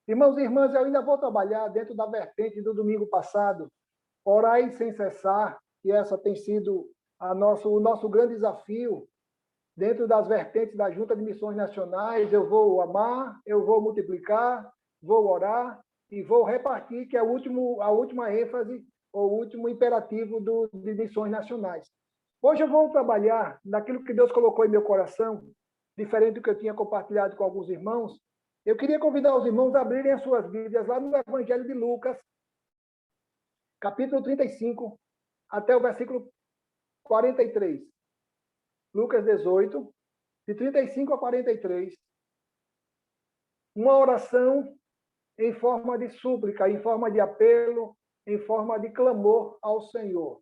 Irmãos e irmãs, eu ainda vou trabalhar dentro da vertente do domingo passado, orai sem cessar, e essa tem sido o nosso grande desafio dentro das vertentes da Junta de Missões Nacionais. Eu vou amar, eu vou multiplicar, vou orar e vou repartir, que é a última ênfase, ou o último imperativo de Missões Nacionais. Hoje eu vou trabalhar naquilo que Deus colocou em meu coração, diferente do que eu tinha compartilhado com alguns irmãos. Eu queria convidar os irmãos a abrirem as suas Bíblias lá no Evangelho de Lucas, capítulo 35, até o versículo 43. Lucas 18, de 35 a 43. Uma oração em forma de súplica, em forma de apelo, em forma de clamor ao Senhor.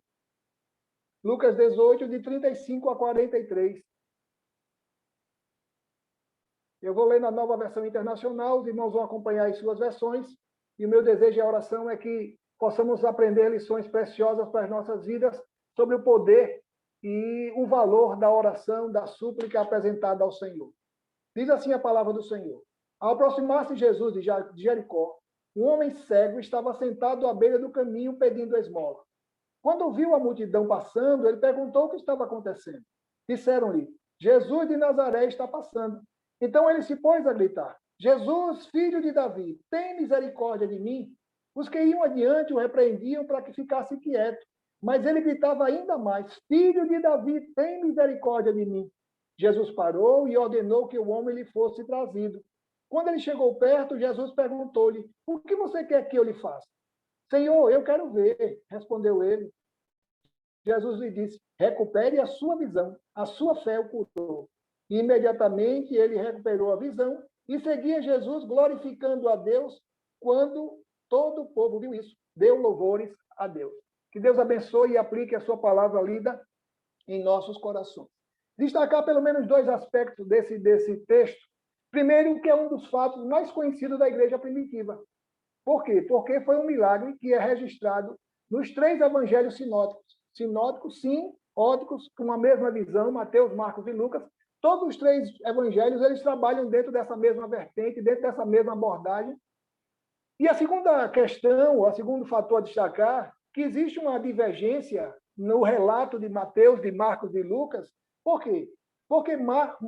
Lucas 18, de 35 a 43. Eu vou ler na Nova Versão Internacional, os irmãos vão acompanhar as suas versões, e o meu desejo e a oração é que possamos aprender lições preciosas para as nossas vidas sobre o poder e o valor da oração, da súplica apresentada ao Senhor. Diz assim a palavra do Senhor. Ao aproximar-se Jesus de Jericó, um homem cego estava sentado à beira do caminho pedindo esmola. Quando viu a multidão passando, ele perguntou o que estava acontecendo. Disseram-lhe, Jesus de Nazaré está passando. Então ele se pôs a gritar, Jesus, filho de Davi, tem misericórdia de mim? Os que iam adiante o repreendiam para que ficasse quieto. Mas ele gritava ainda mais, filho de Davi, tem misericórdia de mim. Jesus parou e ordenou que o homem lhe fosse trazido. Quando ele chegou perto, Jesus perguntou-lhe, o que você quer que eu lhe faça? Senhor, eu quero ver, respondeu ele. Jesus lhe disse, recupere a sua visão, a sua fé o curou. E imediatamente ele recuperou a visão e seguia Jesus glorificando a Deus. Quando todo o povo viu isso, deu louvores a Deus. Que Deus abençoe e aplique a sua palavra lida em nossos corações. Destacar pelo menos dois aspectos desse texto. Primeiro, que é um dos fatos mais conhecidos da igreja primitiva. Por quê? Porque foi um milagre que é registrado nos três evangelhos sinóticos. Sinóticos, sim, óticos, com a mesma visão, Mateus, Marcos e Lucas. Todos os três evangelhos, eles trabalham dentro dessa mesma vertente, dentro dessa mesma abordagem. E a segunda questão, o segundo fator a destacar, que existe uma divergência no relato de Mateus, de Marcos e Lucas. Por quê? Porque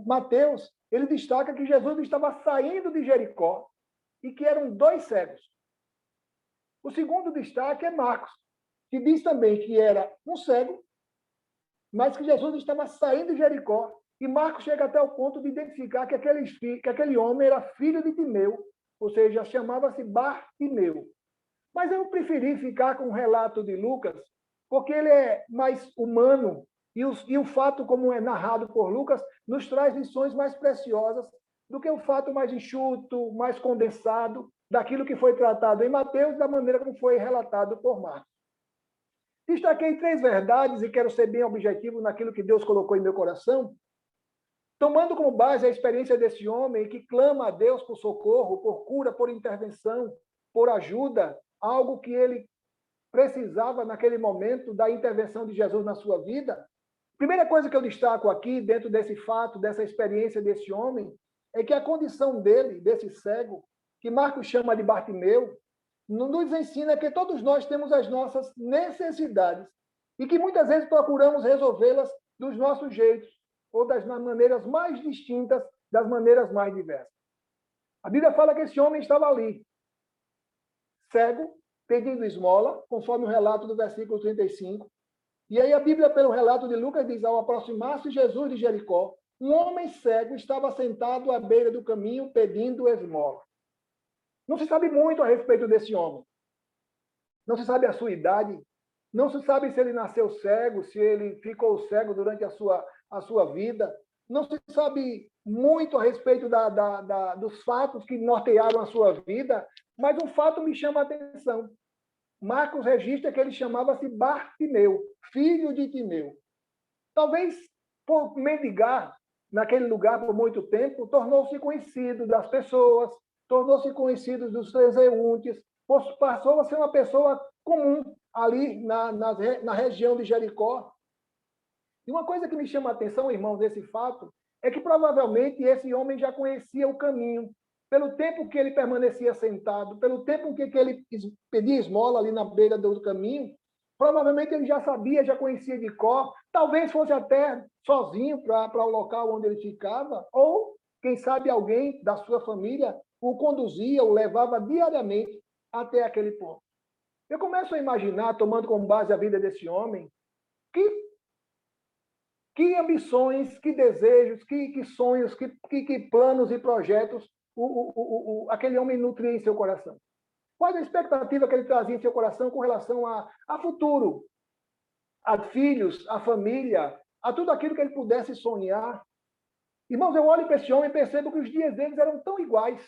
Mateus, ele destaca que Jesus estava saindo de Jericó e que eram dois cegos. O segundo destaque é Marcos, que diz também que era um cego, mas que Jesus estava saindo de Jericó. E Marcos chega até o ponto de identificar que aquele homem era filho de Timeu, ou seja, chamava-se Bartimeu. Mas eu preferi ficar com o relato de Lucas, porque ele é mais humano, e o fato, como é narrado por Lucas, nos traz lições mais preciosas do que o fato mais enxuto, mais condensado, daquilo que foi tratado em Mateus, da maneira como foi relatado por Marcos. Destaquei três verdades e quero ser bem objetivo naquilo que Deus colocou em meu coração, tomando como base a experiência desse homem que clama a Deus por socorro, por cura, por intervenção, por ajuda, algo que ele precisava naquele momento da intervenção de Jesus na sua vida. Primeira coisa que eu destaco aqui, dentro desse fato, dessa experiência desse homem, é que a condição dele, desse cego, que Marcos chama de Bartimeu, nos ensina que todos nós temos as nossas necessidades e que muitas vezes procuramos resolvê-las dos nossos jeitos ou das maneiras mais distintas, das maneiras mais diversas. A Bíblia fala que esse homem estava ali, cego, pedindo esmola, conforme o relato do versículo 35. E aí a Bíblia, pelo relato de Lucas, diz, ao aproximar-se Jesus de Jericó, um homem cego estava sentado à beira do caminho pedindo esmola. Não se sabe muito a respeito desse homem. Não se sabe a sua idade. Não se sabe se ele nasceu cego, se ele ficou cego durante a sua vida. Não se sabe muito a respeito dos fatos que nortearam a sua vida, mas um fato me chama a atenção. Marcos registra que ele chamava-se Bartimeu, filho de Timeu. Talvez por mendigar naquele lugar por muito tempo, tornou-se conhecido das pessoas, tornou-se conhecido dos transeuntes, passou a ser uma pessoa comum ali na região de Jericó. E uma coisa que me chama a atenção, irmãos, desse fato, é que provavelmente esse homem já conhecia o caminho. pelo tempo que ele permanecia sentado, pelo tempo que ele pedia esmola ali na beira do caminho, provavelmente ele já sabia, já conhecia de cor, talvez fosse até sozinho para o local onde ele ficava, ou, quem sabe, alguém da sua família o conduzia, o levava diariamente até aquele ponto. Eu começo a imaginar, tomando como base a vida desse homem, que ambições, que desejos, que sonhos, que planos e projetos aquele homem nutria em seu coração. Qual a expectativa que ele trazia em seu coração com relação a futuro, a filhos, a família, a tudo aquilo que ele pudesse sonhar? Irmãos, eu olho para esse homem e percebo que os dias deles eram tão iguais.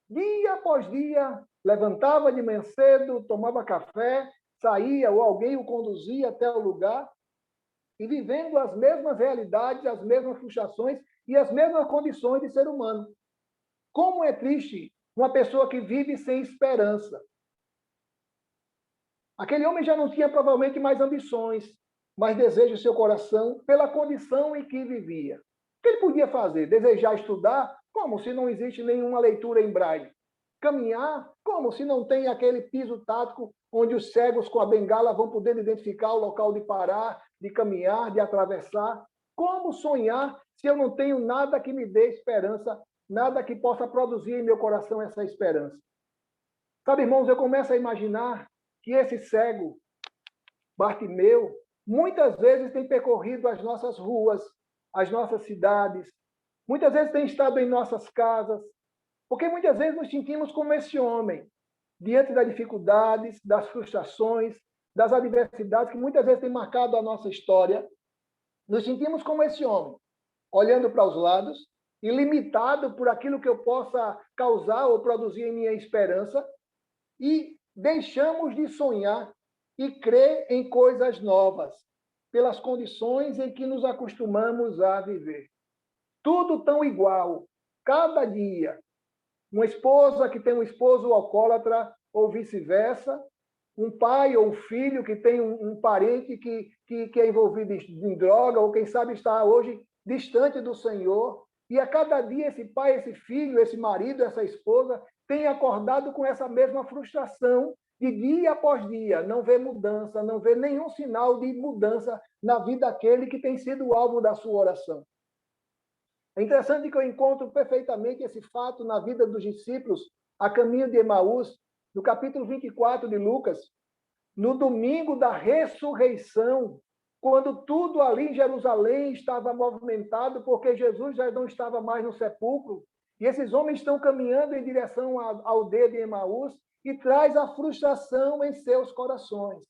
Dia após dia, levantava de manhã cedo, tomava café, saía ou alguém o conduzia até o lugar, e vivendo as mesmas realidades, as mesmas frustrações e as mesmas condições de ser humano. Como é triste uma pessoa que vive sem esperança. Aquele homem já não tinha provavelmente mais ambições, mais desejos em seu coração pela condição em que vivia. O que ele podia fazer? Desejar estudar? Como se não existe nenhuma leitura em braille? Caminhar? Como se não tem aquele piso tático onde os cegos com a bengala vão poder identificar o local de parar, de caminhar, de atravessar? Como sonhar se eu não tenho nada que me dê esperança, nada que possa produzir em meu coração essa esperança? Sabe, irmãos, eu começo a imaginar que esse cego, Bartimeu, muitas vezes tem percorrido as nossas ruas, as nossas cidades, muitas vezes tem estado em nossas casas, porque muitas vezes nos sentimos como esse homem, diante das dificuldades, das frustrações, das adversidades que muitas vezes têm marcado a nossa história. Nos sentimos como esse homem, olhando para os lados e limitado por aquilo que eu possa causar ou produzir em minha esperança, e deixamos de sonhar e crer em coisas novas, pelas condições em que nos acostumamos a viver. Tudo tão igual, cada dia. Uma esposa que tem um esposo alcoólatra, ou vice-versa, um pai ou um filho que tem um parente que é envolvido em droga, ou quem sabe está hoje distante do Senhor, e a cada dia esse pai, esse filho, esse marido, essa esposa tem acordado com essa mesma frustração de dia após dia, não vê mudança, não vê nenhum sinal de mudança na vida daquele que tem sido o alvo da sua oração. É interessante que eu encontro perfeitamente esse fato na vida dos discípulos a caminho de Emaús, no capítulo 24 de Lucas, no domingo da ressurreição, quando tudo ali em Jerusalém estava movimentado, porque Jesus já não estava mais no sepulcro, e esses homens estão caminhando em direção à aldeia de Emaús, e traz a frustração em seus corações.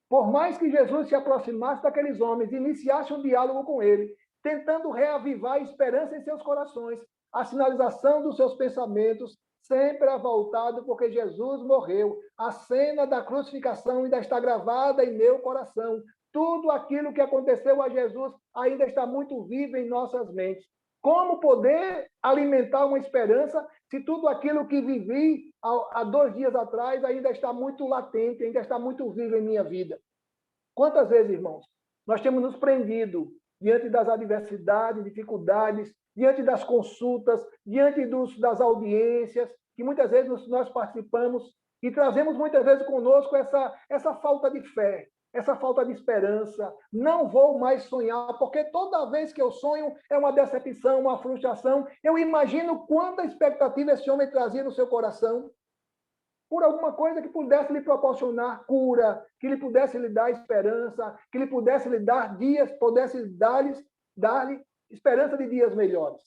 Por mais que Jesus se aproximasse daqueles homens, iniciasse um diálogo com ele, tentando reavivar a esperança em seus corações, a sinalização dos seus pensamentos sempre é voltado porque Jesus morreu. A cena da crucificação ainda está gravada em meu coração. Tudo aquilo que aconteceu a Jesus ainda está muito vivo em nossas mentes. Como poder alimentar uma esperança se tudo aquilo que vivi há 2 dias atrás ainda está muito latente, ainda está muito vivo em minha vida? Quantas vezes, irmãos, nós temos nos prendido diante das adversidades, dificuldades, diante das consultas, diante das audiências, que muitas vezes nós participamos e trazemos muitas vezes conosco essa falta de fé, essa falta de esperança. Não vou mais sonhar, porque toda vez que eu sonho é uma decepção, uma frustração. Eu imagino quanta expectativa esse homem trazia no seu coração por alguma coisa que pudesse lhe proporcionar cura, que lhe pudesse lhe dar esperança, que lhe pudesse lhe dar dias, pudesse dar-lhe esperança de dias melhores.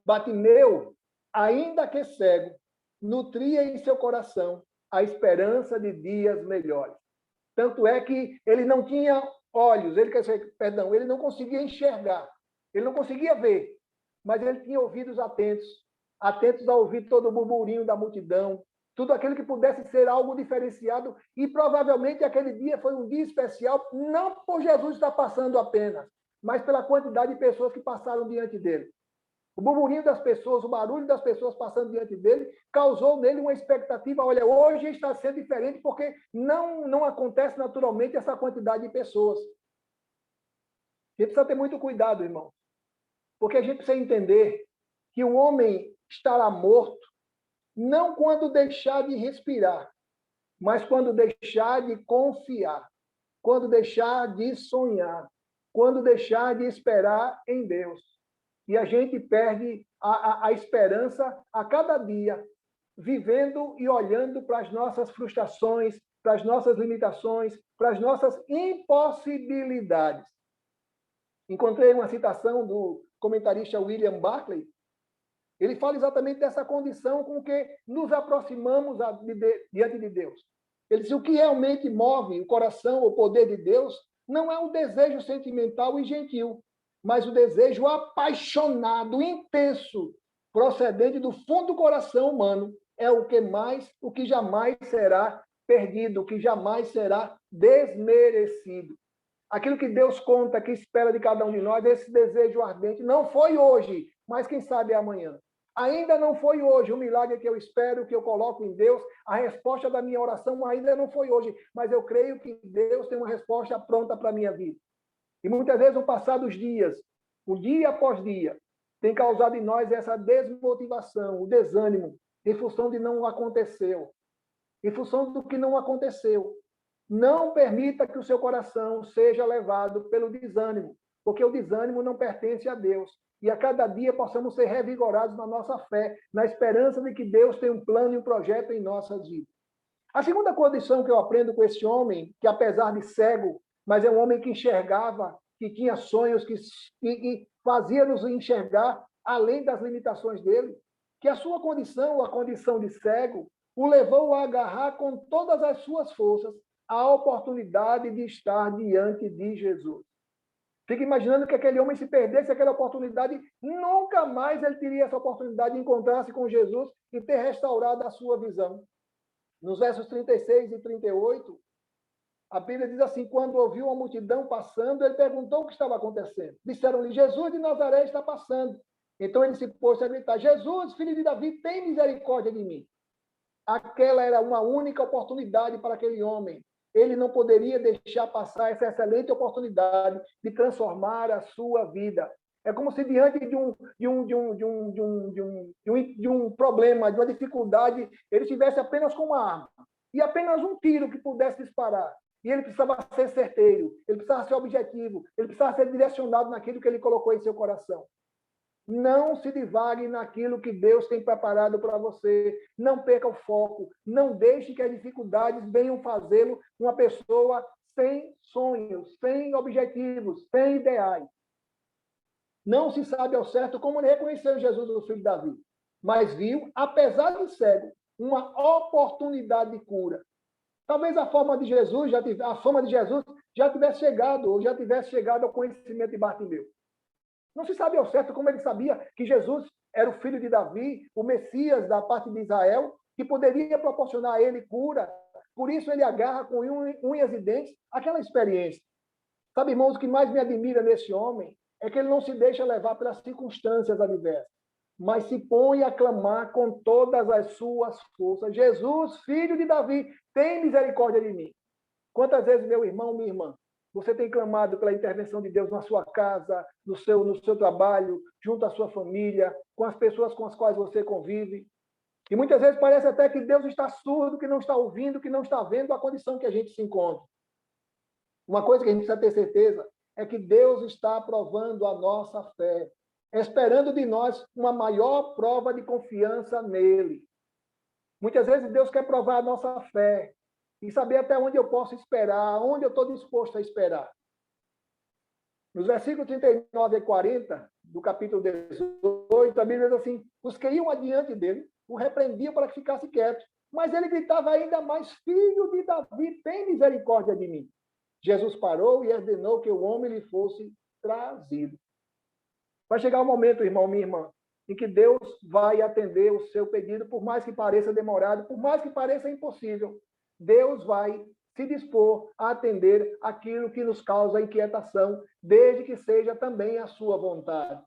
Bartimeu, ainda que cego, nutria em seu coração a esperança de dias melhores. Tanto é que ele não tinha olhos, ele não conseguia enxergar, ele não conseguia ver, mas ele tinha ouvidos atentos a ouvir todo o burburinho da multidão, tudo aquilo que pudesse ser algo diferenciado, e provavelmente aquele dia foi um dia especial, não por Jesus estar passando apenas, mas pela quantidade de pessoas que passaram diante dele. O burburinho das pessoas, o barulho das pessoas passando diante dele, causou nele uma expectativa. Olha, hoje está sendo diferente, porque não acontece naturalmente essa quantidade de pessoas. A gente precisa ter muito cuidado, irmão, porque a gente precisa entender que o homem estará morto, não quando deixar de respirar, mas quando deixar de confiar, quando deixar de sonhar, quando deixar de esperar em Deus. E a gente perde a esperança a cada dia, vivendo e olhando para as nossas frustrações, para as nossas limitações, para as nossas impossibilidades. Encontrei uma citação do comentarista William Barclay. Ele fala exatamente dessa condição com que nos aproximamos diante de Deus. Ele diz: o que realmente move o coração, o poder de Deus, não é um desejo sentimental e gentil, mas o desejo apaixonado, intenso, procedente do fundo do coração humano, é o que jamais será perdido, o que jamais será desmerecido. Aquilo que Deus conta, que espera de cada um de nós, esse desejo ardente, não foi hoje, mas quem sabe é amanhã. Ainda não foi hoje o milagre que eu espero, que eu coloco em Deus, a resposta da minha oração ainda não foi hoje, mas eu creio que Deus tem uma resposta pronta para a minha vida. E muitas vezes, no passar dos dias, o dia após dia, tem causado em nós essa desmotivação, o desânimo, em função de não aconteceu, em função do que não aconteceu. Não permita que o seu coração seja levado pelo desânimo, porque o desânimo não pertence a Deus. E a cada dia possamos ser revigorados na nossa fé, na esperança de que Deus tem um plano e um projeto em nossas vidas. A segunda condição que eu aprendo com esse homem, que apesar de cego, mas é um homem que enxergava, que tinha sonhos, que fazia-nos enxergar além das limitações dele, que a sua condição, a condição de cego, o levou a agarrar com todas as suas forças a oportunidade de estar diante de Jesus. Fica imaginando que aquele homem, se perdesse aquela oportunidade, nunca mais ele teria essa oportunidade de encontrar-se com Jesus e ter restaurado a sua visão. Nos versos 36 e 38, a Bíblia diz assim: quando ouviu a multidão passando, ele perguntou o que estava acontecendo. Disseram-lhe: Jesus de Nazaré está passando. Então ele se pôs a gritar: Jesus, filho de Davi, tem misericórdia de mim. Aquela era uma única oportunidade para aquele homem. Ele não poderia deixar passar essa excelente oportunidade de transformar a sua vida. É como se diante de um problema, de uma dificuldade, ele tivesse apenas com uma arma e apenas um tiro que pudesse disparar. E ele precisava ser certeiro, ele precisava ser objetivo, ele precisava ser direcionado naquilo que ele colocou em seu coração. Não se divague naquilo que Deus tem preparado para você. Não perca o foco. Não deixe que as dificuldades venham fazê-lo uma pessoa sem sonhos, sem objetivos, sem ideais. Não se sabe ao certo como ele reconheceu Jesus, o filho de Davi, mas viu, apesar de cego, uma oportunidade de cura. Talvez a fama de Jesus já tivesse chegado, ou já tivesse chegado ao conhecimento de Bartimeu. Não se sabe ao certo como ele sabia que Jesus era o filho de Davi, o Messias da parte de Israel, que poderia proporcionar a ele cura. Por isso ele agarra com unhas e dentes aquela experiência. Sabe, irmãos, o que mais me admira nesse homem é que ele não se deixa levar pelas circunstâncias adversas, mas se põe a clamar com todas as suas forças: Jesus, filho de Davi, tem misericórdia de mim. Quantas vezes, meu irmão, minha irmã, você tem clamado pela intervenção de Deus na sua casa, no seu trabalho, junto à sua família, com as pessoas com as quais você convive? E muitas vezes parece até que Deus está surdo, que não está ouvindo, que não está vendo a condição que a gente se encontra. Uma coisa que a gente precisa ter certeza é que Deus está provando a nossa fé, esperando de nós uma maior prova de confiança nele. Muitas vezes Deus quer provar a nossa fé e saber até onde eu posso esperar, onde eu estou disposto a esperar. Nos versículos 39 e 40 do capítulo 18, a Bíblia diz assim: os que iam adiante dele o repreendiam para que ficasse quieto, mas ele gritava ainda mais: filho de Davi, tem misericórdia de mim. Jesus parou e ordenou que o homem lhe fosse trazido. Vai chegar um momento, irmão, minha irmã, em que Deus vai atender o seu pedido, por mais que pareça demorado, por mais que pareça impossível. Deus vai se dispor a atender aquilo que nos causa inquietação, desde que seja também a sua vontade.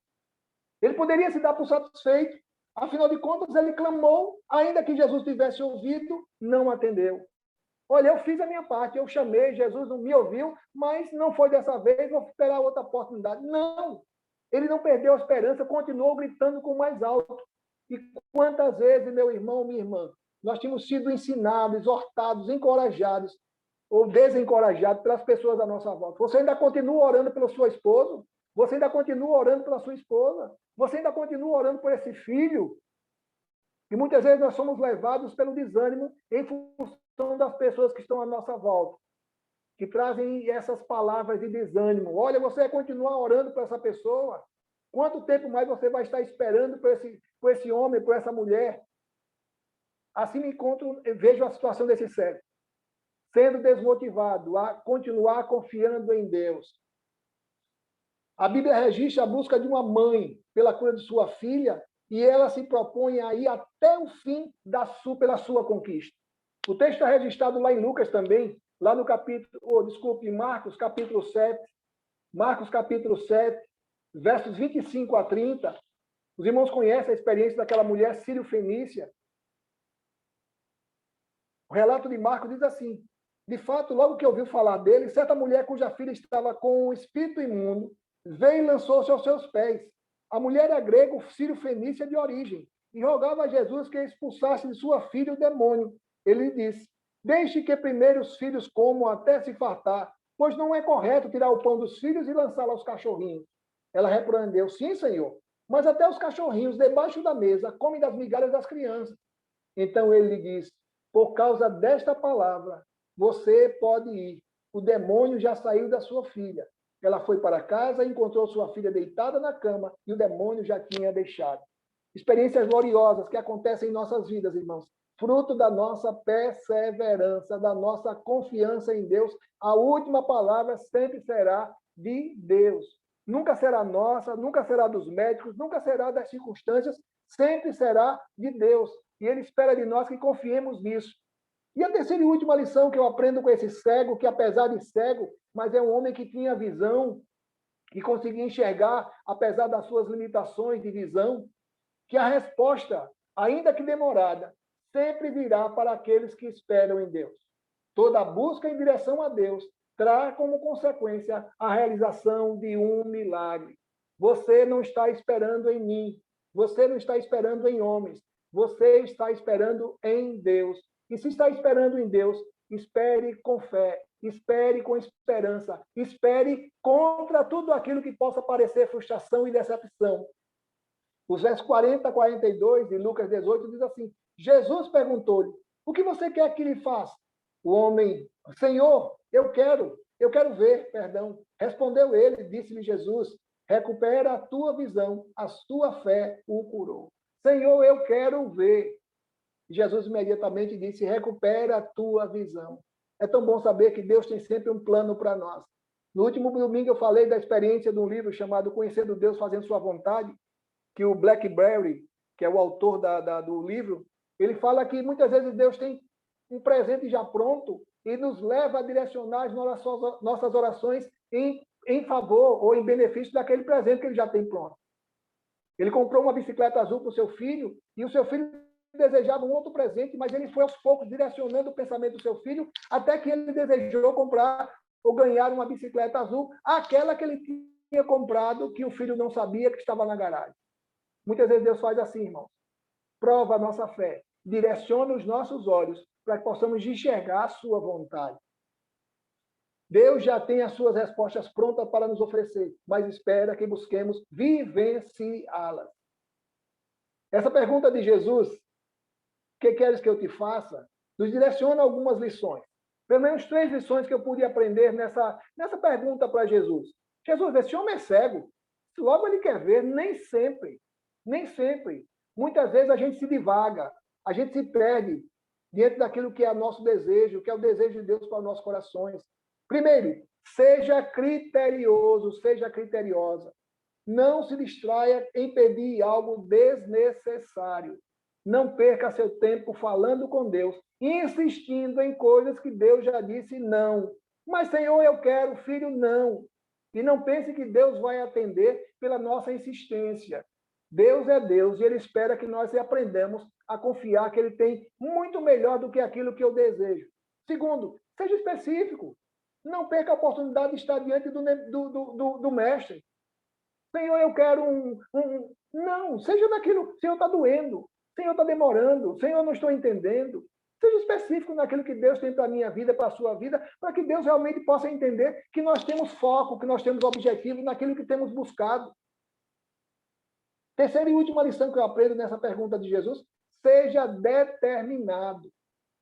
Ele poderia se dar por satisfeito, afinal de contas, ele clamou, ainda que Jesus tivesse ouvido, não atendeu. Olha, eu fiz a minha parte, eu chamei, Jesus não me ouviu, mas não foi dessa vez, vou esperar outra oportunidade. Não! Ele não perdeu a esperança, continuou gritando com mais alto. E quantas vezes, meu irmão, minha irmã, nós tínhamos sido ensinados, exortados, encorajados ou desencorajados pelas pessoas da nossa volta. Você ainda continua orando pelo seu esposo? Você ainda continua orando pela sua esposa? Você ainda continua orando por esse filho? E muitas vezes nós somos levados pelo desânimo em função das pessoas que estão à nossa volta, que trazem essas palavras de desânimo. Olha, você vai continuar orando por essa pessoa? Quanto tempo mais você vai estar esperando por esse homem, por essa mulher? Assim me encontro, vejo a situação desse cego, sendo desmotivado a continuar confiando em Deus. A Bíblia registra a busca de uma mãe pela cura de sua filha e ela se propõe a ir até o fim pela sua conquista. O texto está registrado lá em Lucas também, lá no Marcos capítulo 7, versos 25 a 30. Os irmãos conhecem a experiência daquela mulher sírio-fenícia. O relato de Marcos diz assim: de fato, logo que ouviu falar dele, certa mulher cuja filha estava com um espírito imundo veio e lançou-se aos seus pés. A mulher era grega, sírio-fenícia de origem, e rogava a Jesus que expulsasse de sua filha o demônio. Ele disse: deixe que primeiro os filhos comam até se fartar, pois não é correto tirar o pão dos filhos e lançá-lo aos cachorrinhos. Ela repreendeu: sim, Senhor, mas até os cachorrinhos debaixo da mesa comem das migalhas das crianças. Então ele lhe disse: por causa desta palavra, você pode ir. O demônio já saiu da sua filha. Ela foi para casa e encontrou sua filha deitada na cama e o demônio já tinha deixado. Experiências gloriosas que acontecem em nossas vidas, irmãos. Fruto da nossa perseverança, da nossa confiança em Deus. A última palavra sempre será de Deus. Nunca será nossa, nunca será dos médicos, nunca será das circunstâncias, sempre será de Deus. E Ele espera de nós que confiemos nisso. E a terceira e última lição que eu aprendo com esse cego, que apesar de cego, mas é um homem que tinha visão, que conseguia enxergar, apesar das suas limitações de visão, que a resposta, ainda que demorada, sempre virá para aqueles que esperam em Deus. Toda busca em direção a Deus traz como consequência a realização de um milagre. Você não está esperando em mim, você não está esperando em homens, você está esperando em Deus. E se está esperando em Deus, espere com fé, espere com esperança, espere contra tudo aquilo que possa parecer frustração e decepção. Os versos 40 a 42 de Lucas 18 diz assim: Jesus perguntou-lhe: o que você quer que lhe faça? O homem: Senhor, eu quero ver, perdão. Respondeu ele, disse-lhe Jesus: recupera a tua visão, a sua fé o curou. Senhor, eu quero ver. Jesus imediatamente disse: recupera a tua visão. É tão bom saber que Deus tem sempre um plano para nós. No último domingo eu falei da experiência de um livro chamado Conhecendo Deus Fazendo Sua Vontade, que o Blackberry, que é o autor do livro, ele fala que muitas vezes Deus tem um presente já pronto e nos leva a direcionar as nossas orações em favor ou em benefício daquele presente que ele já tem pronto. Ele comprou uma bicicleta azul para o seu filho e o seu filho desejava um outro presente, mas ele foi aos poucos direcionando o pensamento do seu filho até que ele desejou comprar ou ganhar uma bicicleta azul, aquela que ele tinha comprado, que o filho não sabia que estava na garagem. Muitas vezes Deus faz assim, irmãos. Prova a nossa fé, direciona os nossos olhos para que possamos enxergar a sua vontade. Deus já tem as suas respostas prontas para nos oferecer, mas espera que busquemos vivenciá-las. Essa pergunta de Jesus, que queres que eu te faça, nos direciona algumas lições. Pelo menos 3 lições que eu pude aprender nessa pergunta para Jesus. Jesus, esse homem é cego. Logo ele quer ver, nem sempre. Nem sempre. Muitas vezes a gente se divaga, a gente se perde diante daquilo que é nosso desejo, que é o desejo de Deus para os nossos corações. Primeiro, seja criterioso, seja criteriosa. Não se distraia em pedir algo desnecessário. Não perca seu tempo falando com Deus, insistindo em coisas que Deus já disse não. Mas, Senhor, eu quero, filho, não. E não pense que Deus vai atender pela nossa insistência. Deus é Deus e Ele espera que nós aprendamos a confiar que Ele tem muito melhor do que aquilo que eu desejo. Segundo, seja específico. Não perca a oportunidade de estar diante do mestre. Senhor, eu quero Não, seja naquilo. Senhor, está doendo. Senhor, está demorando. Senhor, eu não estou entendendo. Seja específico naquilo que Deus tem para a minha vida, para a sua vida, para que Deus realmente possa entender que nós temos foco, que nós temos objetivo naquilo que temos buscado. Terceira e última lição que eu aprendo nessa pergunta de Jesus: seja determinado.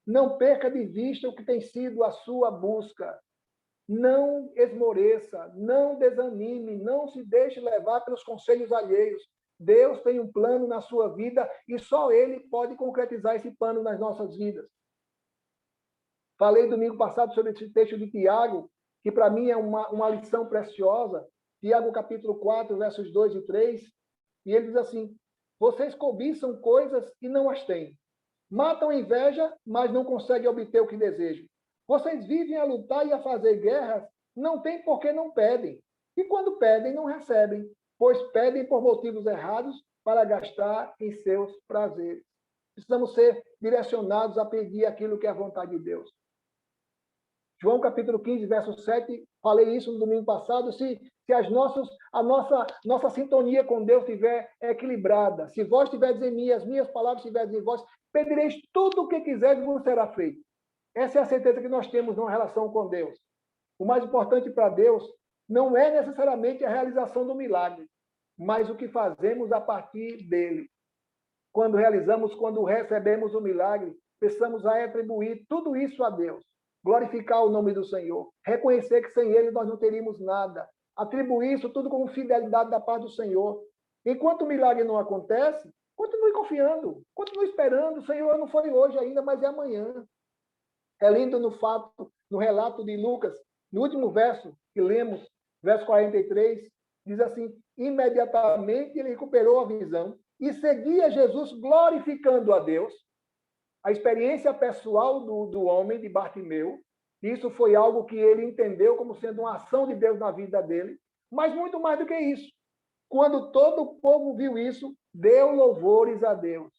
Não perca de vista o que tem sido a sua busca. Não esmoreça, não desanime, não se deixe levar pelos conselhos alheios. Deus tem um plano na sua vida e só Ele pode concretizar esse plano nas nossas vidas. Falei domingo passado sobre esse texto de Tiago, que para mim é uma lição preciosa. Tiago capítulo 4, versos 2 e 3. E ele diz assim: vocês cobiçam coisas e não as têm. Matam a inveja, mas não conseguem obter o que desejam. Vocês vivem a lutar e a fazer guerras, não têm porque não pedem. E quando pedem, não recebem, pois pedem por motivos errados para gastar em seus prazeres. Precisamos ser direcionados a pedir aquilo que é a vontade de Deus. João capítulo 15, verso 7, falei isso no domingo passado, se a nossa sintonia com Deus estiver equilibrada, se vós estiverdes em mim, as minhas palavras estiverem em vós, pedireis tudo o que quiserdes e vos será feito. Essa é a certeza que nós temos na relação com Deus. O mais importante para Deus não é necessariamente a realização do milagre, mas o que fazemos a partir dele. Quando recebemos o milagre, precisamos atribuir tudo isso a Deus. Glorificar o nome do Senhor, reconhecer que sem Ele nós não teríamos nada, atribuir isso tudo como fidelidade da parte do Senhor. Enquanto o milagre não acontece, continue confiando, continue esperando. O Senhor não foi hoje ainda, mas é amanhã. É lindo no relato de Lucas, no último verso que lemos, verso 43, diz assim: imediatamente ele recuperou a visão e seguia Jesus glorificando a Deus. A experiência pessoal do homem, de Bartimeu, isso foi algo que ele entendeu como sendo uma ação de Deus na vida dele, mas muito mais do que isso. Quando todo o povo viu isso, deu louvores a Deus.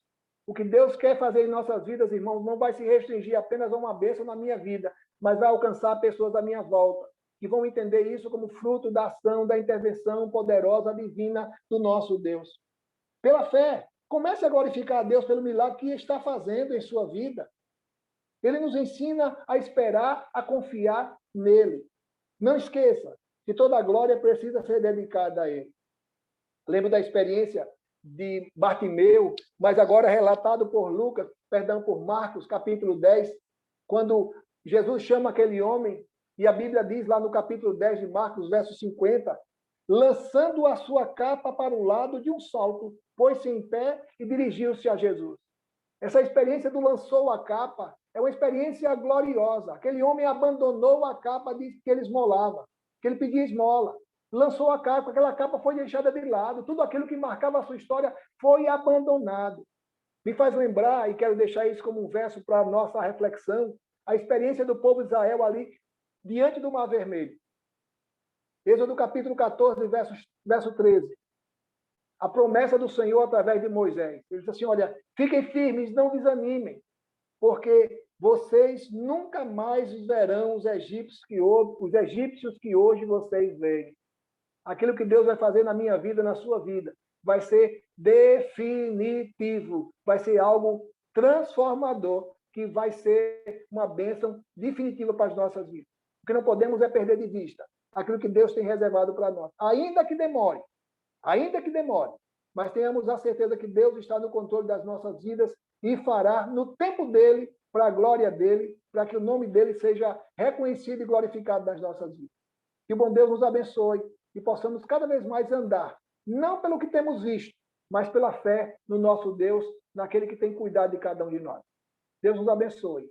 O que Deus quer fazer em nossas vidas, irmãos, não vai se restringir apenas a uma bênção na minha vida, mas vai alcançar pessoas à minha volta, que vão entender isso como fruto da ação, da intervenção poderosa, divina do nosso Deus. Pela fé, comece a glorificar a Deus pelo milagre que está fazendo em sua vida. Ele nos ensina a esperar, a confiar nele. Não esqueça que toda a glória precisa ser dedicada a ele. Lembro da experiência de Bartimeu, mas agora relatado por por Marcos, capítulo 10, quando Jesus chama aquele homem, e a Bíblia diz lá no capítulo 10 de Marcos, verso 50, lançando a sua capa para o lado de um salto, pôs-se em pé e dirigiu-se a Jesus. Essa experiência do lançou a capa é uma experiência gloriosa. Aquele homem abandonou a capa que ele esmolava, que ele pedia esmola. Lançou a capa, aquela capa foi deixada de lado. Tudo aquilo que marcava a sua história foi abandonado. Me faz lembrar, e quero deixar isso como um verso para a nossa reflexão, a experiência do povo de Israel ali, diante do Mar Vermelho. Êxodo capítulo 14, verso 13. A promessa do Senhor através de Moisés. Ele diz assim: olha, fiquem firmes, não desanimem, porque vocês nunca mais verão os egípcios que hoje vocês veem. Aquilo que Deus vai fazer na minha vida, na sua vida, vai ser definitivo, vai ser algo transformador, que vai ser uma bênção definitiva para as nossas vidas. O que não podemos é perder de vista aquilo que Deus tem reservado para nós. Ainda que demore, mas tenhamos a certeza que Deus está no controle das nossas vidas e fará no tempo dele, para a glória dele, para que o nome dele seja reconhecido e glorificado nas nossas vidas. Que o bom Deus nos abençoe e possamos cada vez mais andar, não pelo que temos visto, mas pela fé no nosso Deus, naquele que tem cuidado de cada um de nós. Deus nos abençoe.